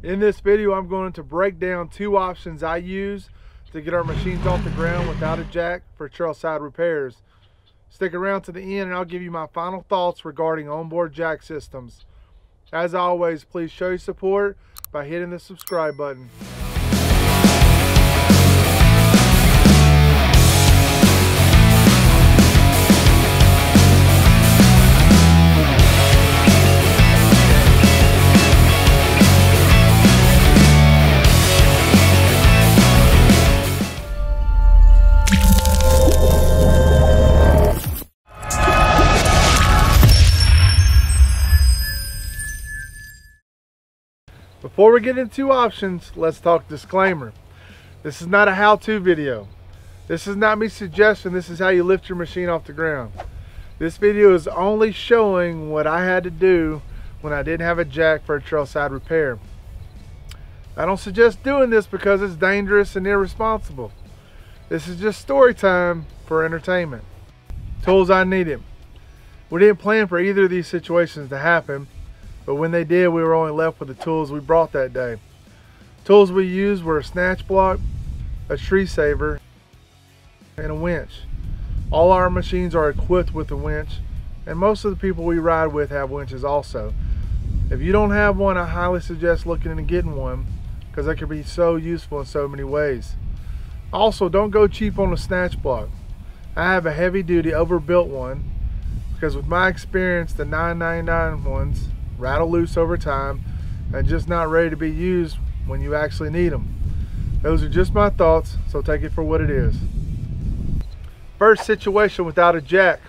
In this video, I'm going to break down two options I use to get our machines off the ground without a jack for trailside repairs. Stick around to the end and I'll give you my final thoughts regarding onboard jack systems. As always, please show your support by hitting the subscribe button. Before we get into options, let's talk disclaimer. This is not a how-to video. This is not me suggesting this is how you lift your machine off the ground. This video is only showing what I had to do when I didn't have a jack for a trailside repair. I don't suggest doing this because it's dangerous and irresponsible. This is just story time for entertainment. Tools I needed. We didn't plan for either of these situations to happen, but when they did, we were only left with the tools we brought that day. Tools we used were a snatch block, a tree saver, and a winch. All our machines are equipped with a winch, and most of the people we ride with have winches also. If you don't have one, I highly suggest looking into getting one because they can be so useful in so many ways. Also, don't go cheap on the snatch block. I have a heavy duty overbuilt one because with my experience, the $9.99 ones rattle loose over time and just not ready to be used when you actually need them. Those are just my thoughts, so take it for what it is. First situation without a jack.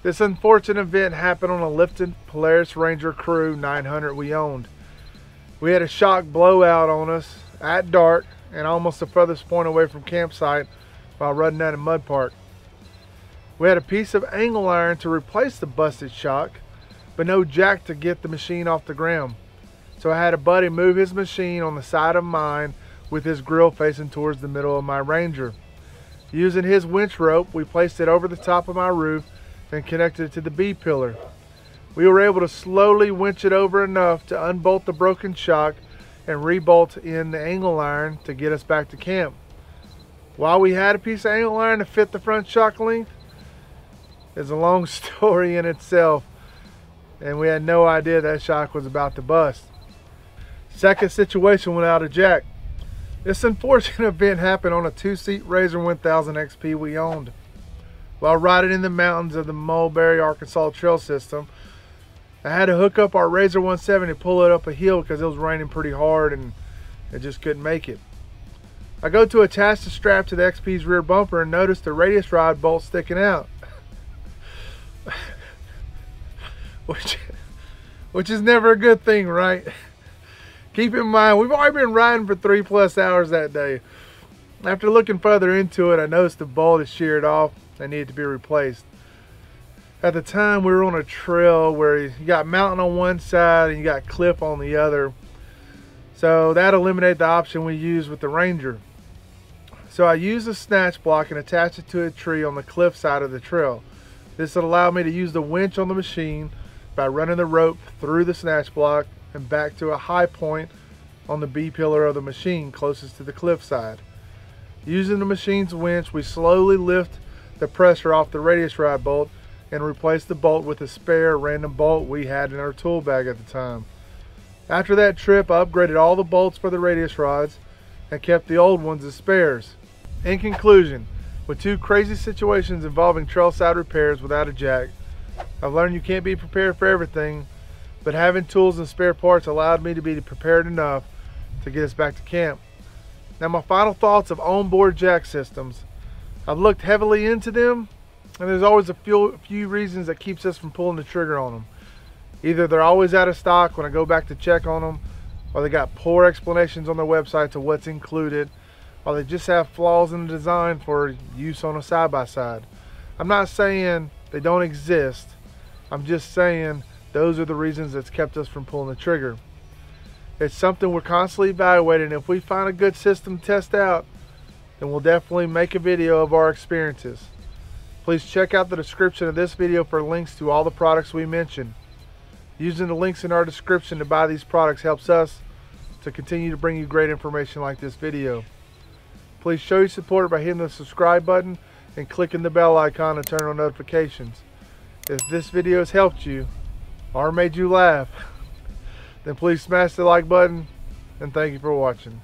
This unfortunate event happened on a lifted Polaris Ranger Crew 900 we owned. We had a shock blowout on us at dark and almost the furthest point away from campsite while running down a mud park. We had a piece of angle iron to replace the busted shock, but no jack to get the machine off the ground. So I had a buddy move his machine on the side of mine with his grill facing towards the middle of my Ranger. Using his winch rope, we placed it over the top of my roof and connected it to the B pillar. We were able to slowly winch it over enough to unbolt the broken shock and rebolt in the angle iron to get us back to camp. While we had a piece of angle iron to fit the front shock length, it's a long story in itself, and we had no idea that shock was about to bust. Second situation without a jack. This unfortunate event happened on a two-seat Razor 1000 XP we owned. While riding in the mountains of the Mulberry, Arkansas trail system, I had to hook up our Razor 170 to pull it up a hill because it was raining pretty hard and it just couldn't make it. I go to attach the strap to the XP's rear bumper and notice the radius rod bolt sticking out. Which is never a good thing, right? Keep in mind, we've already been riding for 3+ hours that day. After looking further into it, I noticed the bolt is sheared off and needed to be replaced. At the time, we were on a trail where you got mountain on one side and you got cliff on the other. So that eliminated the option we used with the Ranger. So I used a snatch block and attached it to a tree on the cliff side of the trail. This would allow me to use the winch on the machine by running the rope through the snatch block and back to a high point on the B pillar of the machine closest to the cliff side. Using the machine's winch, we slowly lift the pressure off the radius rod bolt and replace the bolt with a spare random bolt we had in our tool bag at the time. After that trip, I upgraded all the bolts for the radius rods and kept the old ones as spares. In conclusion, with two crazy situations involving trailside repairs without a jack, I've learned you can't be prepared for everything, but having tools and spare parts allowed me to be prepared enough to get us back to camp. Now my final thoughts of onboard jack systems. I've looked heavily into them, and there's always a few reasons that keeps us from pulling the trigger on them. Either they're always out of stock when I go back to check on them, or they got poor explanations on their website to what's included, or they just have flaws in the design for use on a side-by-side. I'm not saying they don't exist. I'm just saying those are the reasons that's kept us from pulling the trigger. It's something we're constantly evaluating. If we find a good system to test out, then we'll definitely make a video of our experiences. Please check out the description of this video for links to all the products we mentioned. Using the links in our description to buy these products helps us to to continue to bring you great information like this video. Please show your support by hitting the subscribe button and clicking the bell icon to turn on notifications. If this video has helped you or made you laugh, then please smash the like button, and thank you for watching.